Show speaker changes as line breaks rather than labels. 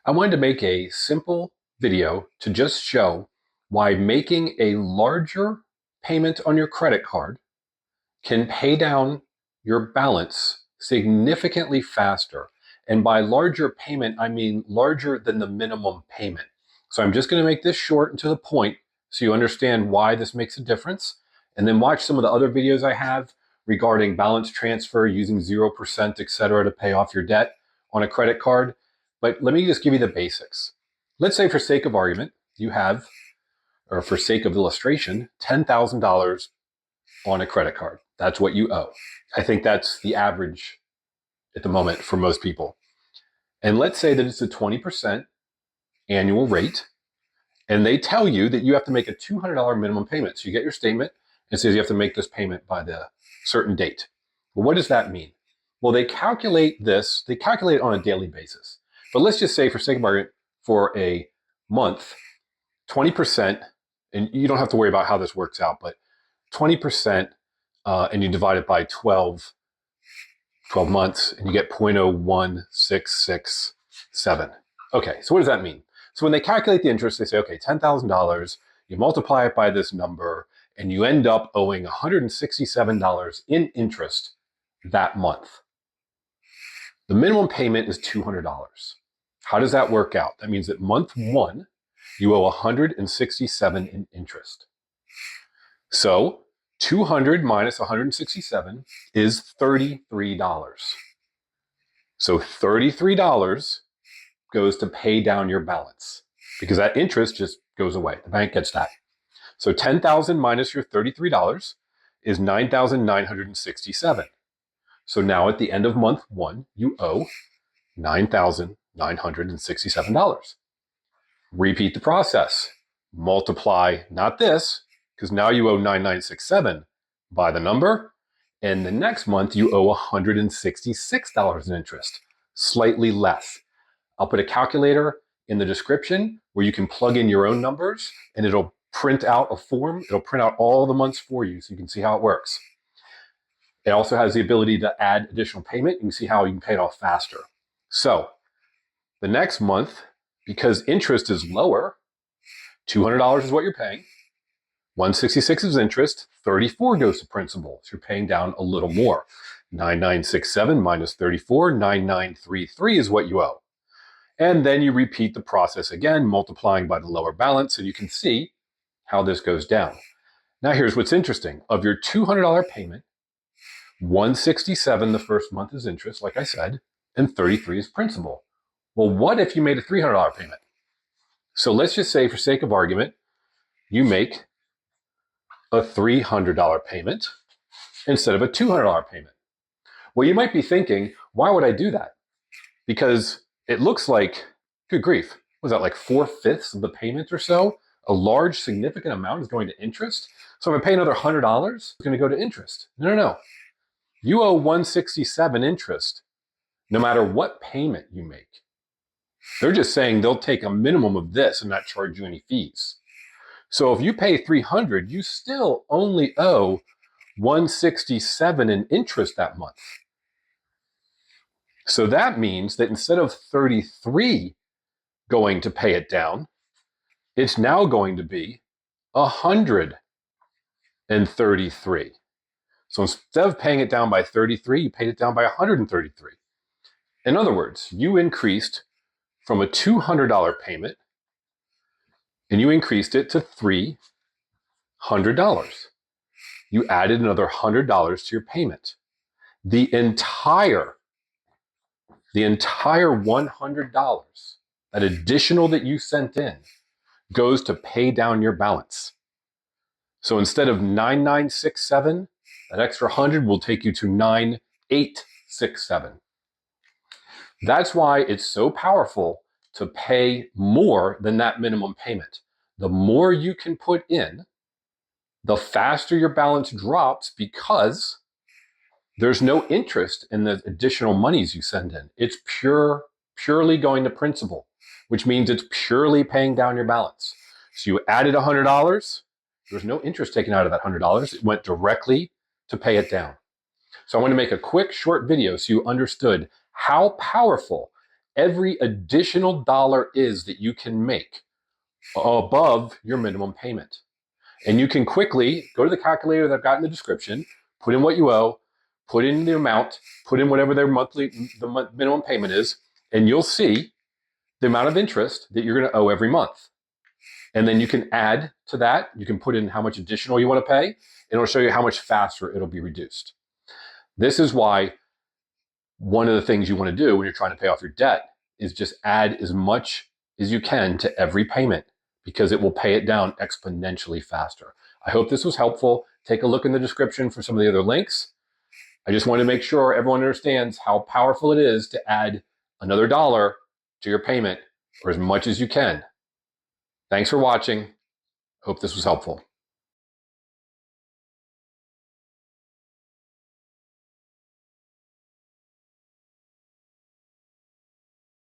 I wanted to make a simple video to just show why making a larger payment on your credit card can pay down your balance significantly faster. And by larger payment, I mean larger than the minimum payment. So I'm just going to make this short and to the point so you understand why this makes a difference. And then watch some of the other videos I have regarding balance transfer using 0%, etc., to pay off your debt on a credit card. But let me just give you the basics. Let's say for sake of argument, you have, or for sake of illustration, $10,000 on a credit card. That's what you owe. I think that's the average at the moment for most people. And let's say that it's a 20% annual rate, and they tell you that you have to make a $200 minimum payment. So you get your statement, and it says you have to make this payment by the certain date. Well, what does that mean? Well, they calculate it on a daily basis. But let's just say, for sake of argument, for a month, 20%, and you don't have to worry about how this works out, but 20%, and you divide it by 12 months, and you get 0.01667. Okay, so what does that mean? So when they calculate the interest, they say, okay, $10,000, you multiply it by this number, and you end up owing $167 in interest that month. The minimum payment is $200. How does that work out? That means that month one, you owe $167 in interest. So 200 minus 167 is $33. So $33 goes to pay down your balance because that interest just goes away. The bank gets that. So $10,000 minus your $33 is $9,967. So now at the end of month one, you owe $9,967. Repeat the process. Multiply, not this, because now you owe $9,967 by the number, and the next month you owe $166 in interest, slightly less. I'll put a calculator in the description where you can plug in your own numbers, and it'll print out a form. It'll print out all the months for you so you can see how it works. It also has the ability to add additional payment. You can see how you can pay it off faster. So the next month, because interest is lower, $200 is what you're paying. 166 is interest, 34 goes to principal. So you're paying down a little more. 9,967 minus 34, 9,933 is what you owe. And then you repeat the process again, multiplying by the lower balance, and you can see how this goes down. Now here's what's interesting. Of your $200 payment, 167 the first month is interest, like I said, and 33 is principal. Well, what if you made a $300 payment? So let's just say, for sake of argument, you make a $300 payment instead of a $200 payment. Well, you might be thinking, why would I do that? Because it looks like, good grief, was that like 4/5 of the payment or so? A large, significant amount is going to interest. So if I pay another $100, it's going to go to interest. No. You owe 167 interest no matter what payment you make. They're just saying they'll take a minimum of this and not charge you any fees. So if you pay $300, you still only owe 167 in interest that month. So that means that instead of 33 going to pay it down, it's now going to be 133. So instead of paying it down by 33, you paid it down by 133. In other words, you increased from a $200 payment and you increased it to $300. You added another $100 to your payment. The entire $100, that additional that you sent in, goes to pay down your balance. So instead of 9,967, that extra 100 will take you to 9,867. That's why it's so powerful to pay more than that minimum payment. The more you can put in, the faster your balance drops because there's no interest in the additional monies you send in. It's purely going to principal, which means it's purely paying down your balance. So you added $100. There was no interest taken out of that $100. It went directly to pay it down. So I want to make a quick, short video so you understood how powerful every additional dollar is that you can make above your minimum payment. And you can quickly go to the calculator that I've got in the description, put in what you owe, put in the amount, put in whatever the minimum payment is, and you'll see the amount of interest that you're going to owe every month. And then you can add to that. You can put in how much additional you want to pay, and it'll show you how much faster it'll be reduced. This is why one of the things you want to do when you're trying to pay off your debt is just add as much as you can to every payment, because it will pay it down exponentially faster. I hope this was helpful. Take a look in the description for some of the other links. I just want to make sure everyone understands how powerful it is to add another dollar to your payment, or as much as you can. Thanks for watching. Hope this was helpful.